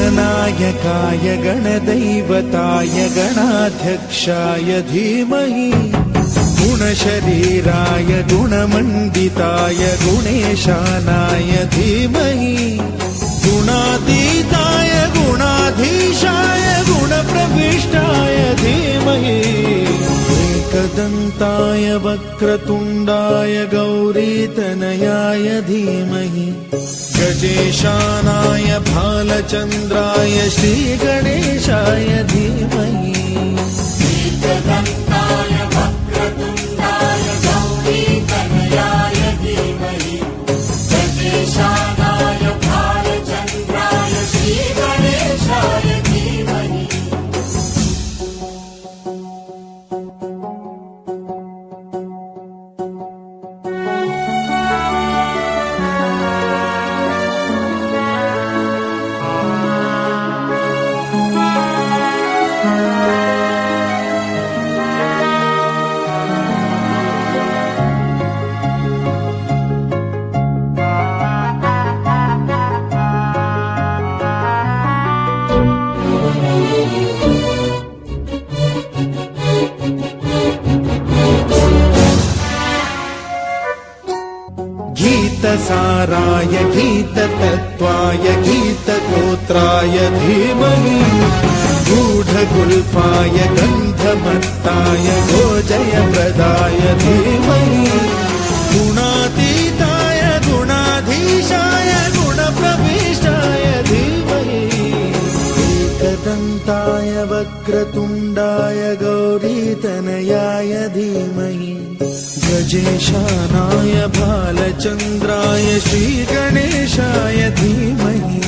गणनायकाय गणदैवताय गणाध्यक्षाय धीमहि गुणशरीराय गुणमण्डिताय गुणेशानाय धीमहि गुणातीताय गुणाधीशाय गुणप्रविष्टाय धीमहि एकदन्ताय वक्रतुण्डाय गौरीतनयाय धीमहि गजेशानाय भालचन्द्राय श्रीगणेशाय धीमहि एकदन्ताय वक्रतुण्डाय गौरीतनयाय धीमहि गजेशानाय भालचन्द्राय श्रीगणेशाय धीमहि गीतसाराय गीततत्त्वाय गीतगोत्राय धीमहि गूढगुल्फाय गन्धमत्ताय गोजयप्रदाय धीमहि गुणातीताय गुणाधीशाय गुणप्रविष्टाय धीमहि एकदन्ताय वक्रतुण्डाय गौरीतनयाय धीमहि गजेशानाय भालचन्द्राय श्रीगणेशाय धीमहि